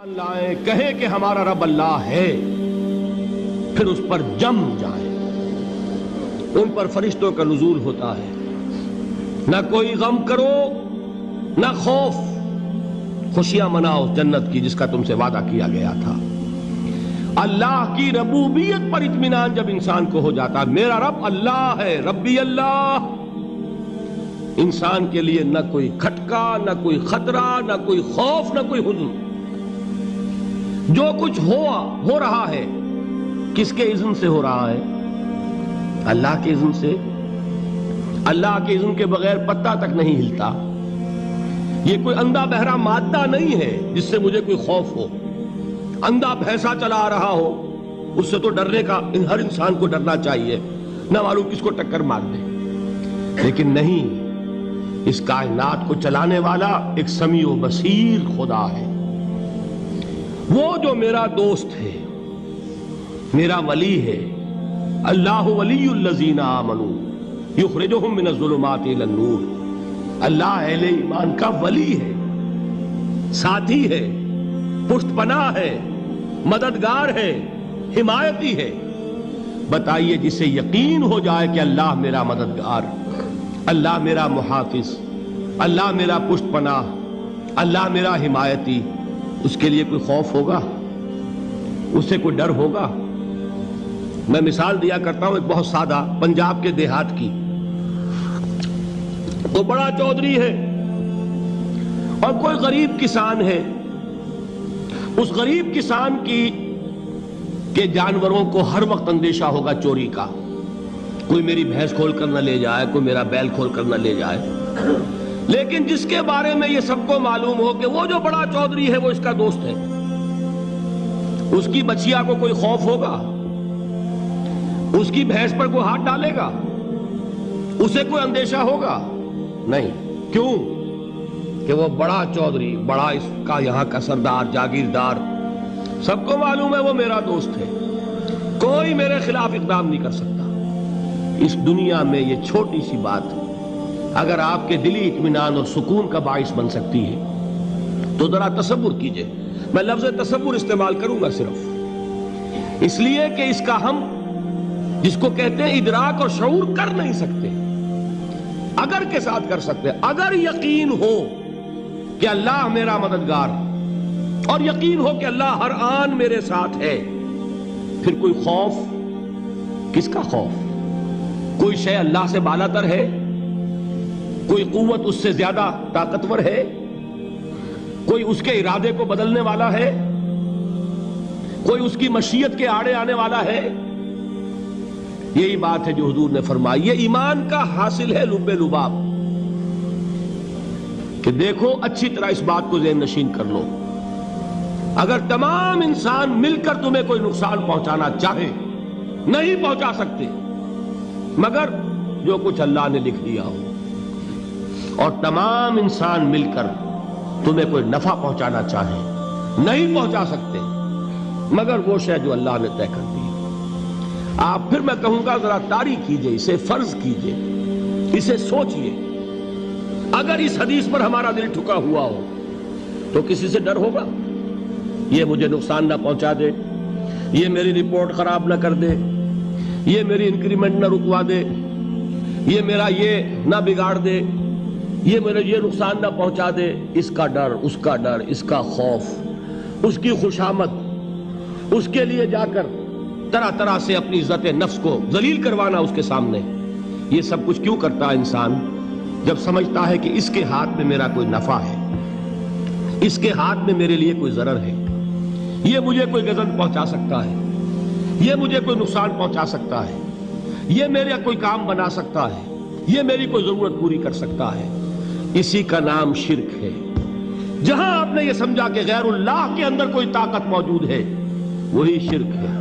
لائیں کہیں کہ ہمارا رب اللہ ہے، پھر اس پر جم جائیں۔ ان پر فرشتوں کا نزول ہوتا ہے، نہ کوئی غم کرو نہ خوف، خوشیاں مناؤ جنت کی جس کا تم سے وعدہ کیا گیا تھا۔ اللہ کی ربوبیت پر اطمینان جب انسان کو ہو جاتا، میرا رب اللہ ہے، ربی اللہ، انسان کے لیے نہ کوئی کھٹکا، نہ کوئی خطرہ، نہ کوئی خوف، نہ کوئی حزن۔ جو کچھ ہو رہا ہے کس کے اذن سے ہو رہا ہے؟ اللہ کے اذن سے۔ اللہ کے اذن کے بغیر پتہ تک نہیں ہلتا۔ یہ کوئی اندھا بہرا مادہ نہیں ہے جس سے مجھے کوئی خوف ہو۔ اندھا بھینسا چلا آ رہا ہو اس سے تو ڈرنے کا ہر انسان کو ڈرنا چاہیے، نہ معلوم کس کو ٹکر مار دے۔ لیکن نہیں، اس کائنات کو چلانے والا ایک سمیع و بصیر خدا ہے، وہ جو میرا دوست ہے، میرا ولی ہے۔ اللہ ولی الذین آمنوا یخرجہم من الظلمات الی النور۔ اللہ اہل ایمان کا ولی ہے، ساتھی ہے، پشت پناہ ہے، مددگار ہے، حمایتی ہے۔ بتائیے جسے یقین ہو جائے کہ اللہ میرا مددگار، اللہ میرا محافظ، اللہ میرا پشت پناہ، اللہ میرا حمایتی، اس کے لیے کوئی خوف ہوگا؟ اس سے کوئی ڈر ہوگا؟ میں مثال دیا کرتا ہوں ایک بہت سادہ پنجاب کے دیہات کی۔ تو بڑا چودھری ہے اور کوئی غریب کسان ہے۔ اس غریب کسان کے جانوروں کو ہر وقت اندیشہ ہوگا چوری کا، کوئی میری بھینس کھول کر نہ لے جائے، کوئی میرا بیل کھول کر نہ لے جائے۔ لیکن جس کے بارے میں یہ سب کو معلوم ہو کہ وہ جو بڑا چودھری ہے وہ اس کا دوست ہے، اس کی بچیا کو کوئی خوف ہوگا؟ اس کی بھینس پر کوئی ہاتھ ڈالے گا؟ اسے کوئی اندیشہ ہوگا؟ نہیں۔ کیوں؟ کہ وہ بڑا چودھری، بڑا اس کا یہاں کا سردار، جاگیردار، سب کو معلوم ہے وہ میرا دوست ہے، کوئی میرے خلاف اقدام نہیں کر سکتا۔ اس دنیا میں یہ چھوٹی سی بات اگر آپ کے دلی اطمینان اور سکون کا باعث بن سکتی ہے تو ذرا تصور کیجئے۔ میں لفظ تصور استعمال کروں گا صرف اس لیے کہ اس کا ہم جس کو کہتے ہیں ادراک اور شعور کر نہیں سکتے، اگر کے ساتھ کر سکتے۔ اگر یقین ہو کہ اللہ میرا مددگار اور یقین ہو کہ اللہ ہر آن میرے ساتھ ہے، پھر کوئی خوف، کس کا خوف؟ کوئی شے اللہ سے بالا تر ہے؟ کوئی قوت اس سے زیادہ طاقتور ہے؟ کوئی اس کے ارادے کو بدلنے والا ہے؟ کوئی اس کی مشیت کے آڑے آنے والا ہے؟ یہی بات ہے جو حضور نے فرمائی۔ یہ ایمان کا حاصل ہے لب لباب، کہ دیکھو اچھی طرح اس بات کو ذہن نشین کر لو، اگر تمام انسان مل کر تمہیں کوئی نقصان پہنچانا چاہے نہیں پہنچا سکتے مگر جو کچھ اللہ نے لکھ دیا ہو، اور تمام انسان مل کر تمہیں کوئی نفع پہنچانا چاہے نہیں پہنچا سکتے مگر وہ شے جو اللہ نے طے کر دی۔ آپ پھر میں کہوں گا ذرا طاری کیجئے، اسے فرض کیجئے، اسے سوچئے۔ اگر اس حدیث پر ہمارا دل ٹھکا ہوا ہو تو کسی سے ڈر ہوگا؟ یہ مجھے نقصان نہ پہنچا دے، یہ میری رپورٹ خراب نہ کر دے، یہ میری انکریمنٹ نہ رکوا دے، یہ میرا یہ نہ بگاڑ دے، یہ میرے یہ نقصان نہ پہنچا دے۔ اس کا ڈر، اس کا ڈر، اس کا خوف، اس کی خوشامد، اس کے لیے جا کر طرح طرح سے اپنی عزت نفس کو ذلیل کروانا اس کے سامنے، یہ سب کچھ کیوں کرتا ہے انسان؟ جب سمجھتا ہے کہ اس کے ہاتھ میں میرا کوئی نفع ہے، اس کے ہاتھ میں میرے لیے کوئی ضرر ہے، یہ مجھے کوئی غضب پہنچا سکتا ہے، یہ مجھے کوئی نقصان پہنچا سکتا ہے، یہ میرا کوئی کام بنا سکتا ہے، یہ میری کوئی ضرورت پوری کر سکتا ہے، اسی کا نام شرک ہے۔ جہاں آپ نے یہ سمجھا کہ غیر اللہ کے اندر کوئی طاقت موجود ہے وہی شرک ہے۔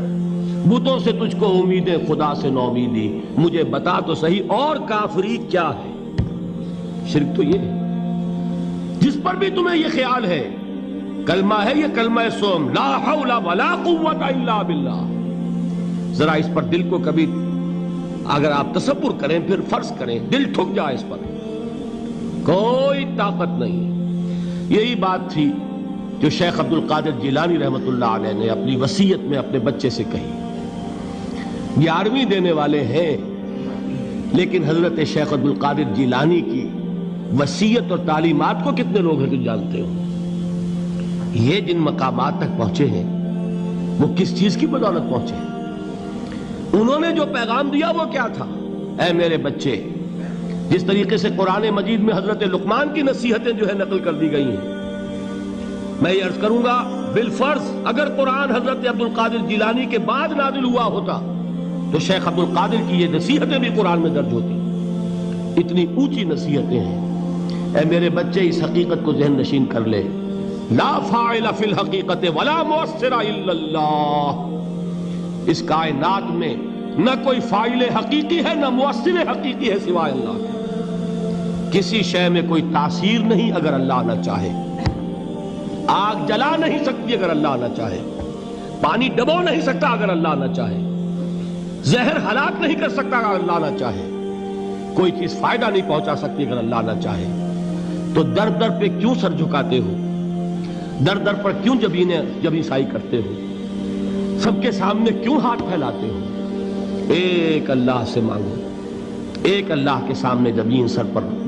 بتوں سے تجھ کو امیدیں، خدا سے نومیدی، مجھے بتا تو صحیح اور کافری کیا ہے؟ شرک تو یہ ہے جس پر بھی تمہیں یہ خیال ہے، کلمہ ہے یہ کلمہ سوم، لا حول ولا قوت الا باللہ، ذرا اس پر دل کو کبھی اگر آپ تصور کریں، پھر فرض کریں، دل ٹھک جائے اس پر، کوئی طاقت نہیں۔ یہی بات تھی جو شیخ عبد القادر جیلانی رحمۃ اللہ علیہ نے اپنی وصیت میں اپنے بچے سے کہی. 11ویں دینے والے ہیں، لیکن حضرت شیخ عبد القادر جیلانی کی وصیت اور تعلیمات کو کتنے لوگ ہیں جو جانتے ہو؟ یہ جن مقامات تک پہنچے ہیں وہ کس چیز کی بدولت پہنچے ہیں؟ انہوں نے جو پیغام دیا وہ کیا تھا؟ اے میرے بچے، جس طریقے سے قرآن مجید میں حضرت لقمان کی نصیحتیں جو ہے نقل کر دی گئی ہیں، میں یہ عرض کروں گا بالفرض اگر قرآن حضرت عبد القادر جیلانی کے بعد نازل ہوا ہوتا تو شیخ عبد القادر کی یہ نصیحتیں بھی قرآن میں درج ہوتی. اتنی اونچی نصیحتیں ہیں. اے میرے بچے، اس حقیقت کو ذہن نشین کر لے، لا فاعل فی الحقیقت ولا مؤثر الا اللہ. اس کائنات میں نہ کوئی فاعل حقیقی ہے نہ مؤثر حقیقی ہے سوائے اللہ کے. کسی شے میں کوئی تاثیر نہیں اگر اللہ نہ چاہے. آگ جلا نہیں سکتی اگر اللہ نہ چاہے. پانی ڈبو نہیں سکتا اگر اللہ نہ چاہے. زہر ہلاک نہیں کر سکتا اگر اللہ نہ چاہے. کوئی چیز فائدہ نہیں پہنچا سکتی اگر اللہ نہ چاہے. تو در در پہ کیوں سر جھکاتے ہو؟ در در پر کیوں جبیں سائی کرتے ہو؟ سب کے سامنے کیوں ہاتھ پھیلاتے ہو؟ ایک اللہ سے مانگو. ایک اللہ کے سامنے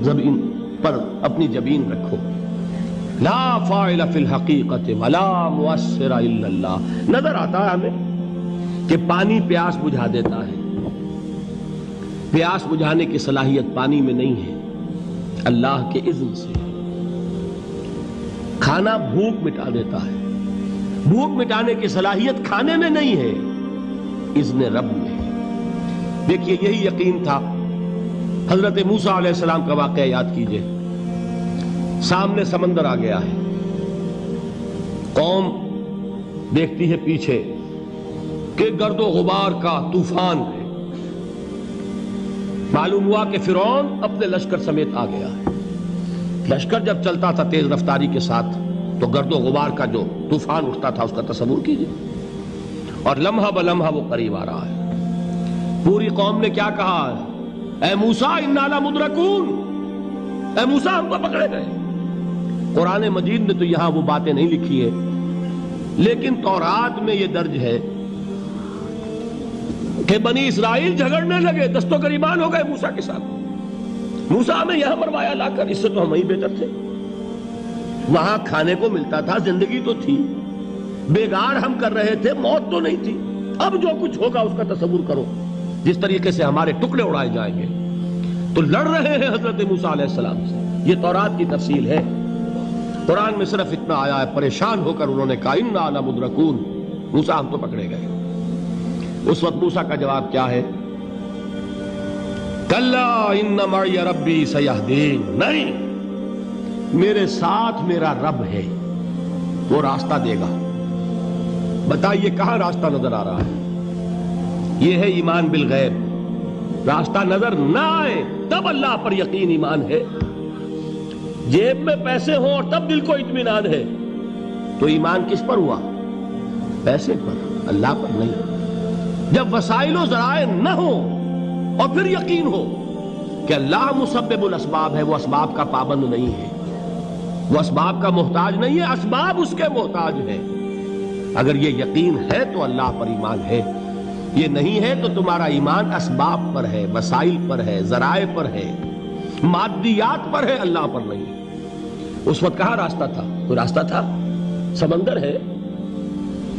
زمین پر اپنی جبین رکھو. لا فاعل فی الحقیقت ولا مؤثر الا اللہ. نظر آتا ہے ہمیں کہ پانی پیاس بجھا دیتا ہے. پیاس بجھانے کی صلاحیت پانی میں نہیں ہے، اللہ کے اذن سے. کھانا بھوک مٹا دیتا ہے، بھوک مٹانے کی صلاحیت کھانے میں نہیں ہے، اذن رب میں. دیکھیے یہی یقین تھا. حضرت موسیٰ علیہ السلام کا واقعہ یاد کیجئے. سامنے سمندر آ گیا ہے، قوم دیکھتی ہے پیچھے کہ گرد و غبار کا طوفان ہے. معلوم ہوا کہ فرعون اپنے لشکر سمیت آ گیا ہے. لشکر جب چلتا تھا تیز رفتاری کے ساتھ تو گرد و غبار کا جو طوفان اٹھتا تھا اس کا تصور کیجئے. اور لمحہ بلمحہ وہ قریب آ رہا ہے. پوری قوم نے کیا کہا؟ اے موسیٰ انا لمدرکون، اے موسیٰ ہم کو پکڑے گئے. قرآن مجید نے تو یہاں وہ باتیں نہیں لکھی ہے، لیکن تورات میں یہ درج ہے کہ بنی اسرائیل جھگڑنے لگے، دست و گریبان ہو گئے موسیٰ کے ساتھ. موسیٰ ہمیں یہاں مروایا لا کر، اس سے تو ہم ہی بہتر تھے. وہاں کھانے کو ملتا تھا، زندگی تو تھی، بیگار ہم کر رہے تھے، موت تو نہیں تھی. اب جو کچھ ہوگا اس کا تصور کرو، جس طریقے سے ہمارے ٹکڑے اڑائے جائیں گے. تو لڑ رہے ہیں حضرت موسیٰ علیہ السلام سے. یہ تورات کی تفصیل ہے. قرآن میں صرف اتنا آیا ہے، پریشان ہو کر انہوں نے کہا انا لمدرکون، موسیٰ ہم تو پکڑے گئے. اس وقت موسیٰ کا جواب کیا ہے؟ کلا ان معی ربی سیہدین. نہیں، میرے ساتھ میرا رب ہے، وہ راستہ دے گا. بتائیے کہاں راستہ نظر آ رہا ہے؟ یہ ہے ایمان بالغیب. راستہ نظر نہ آئے تب اللہ پر یقین ایمان ہے. جیب میں پیسے ہوں اور تب دل کو اطمینان ہے تو ایمان کس پر ہوا؟ پیسے پر، اللہ پر نہیں. جب وسائل و ذرائع نہ ہو اور پھر یقین ہو کہ اللہ مسبب الاسباب ہے، وہ اسباب کا پابند نہیں ہے، وہ اسباب کا محتاج نہیں ہے، اسباب اس کے محتاج ہے. اگر یہ یقین ہے تو اللہ پر ایمان ہے. یہ نہیں ہے تو تمہارا ایمان اسباب پر ہے، وسائل پر ہے، ذرائع پر ہے، مادیات پر ہے، اللہ پر نہیں. اس وقت کہاں راستہ تھا؟ کوئی راستہ تھا؟ سمندر ہے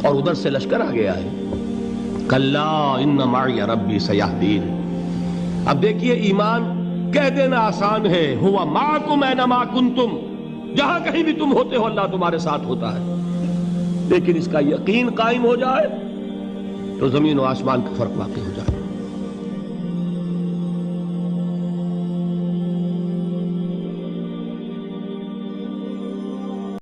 اور ادھر سے لشکر آ گیا ہے. کلا ان معی ربی سیہدین. اب دیکھیے ایمان کہہ دینا آسان ہے، ہوا معکم اینما کنتم، جہاں کہیں بھی تم ہوتے ہو اللہ تمہارے ساتھ ہوتا ہے. لیکن اس کا یقین قائم ہو جائے تو زمین و آسمان کا فرق واقع ہو جائے.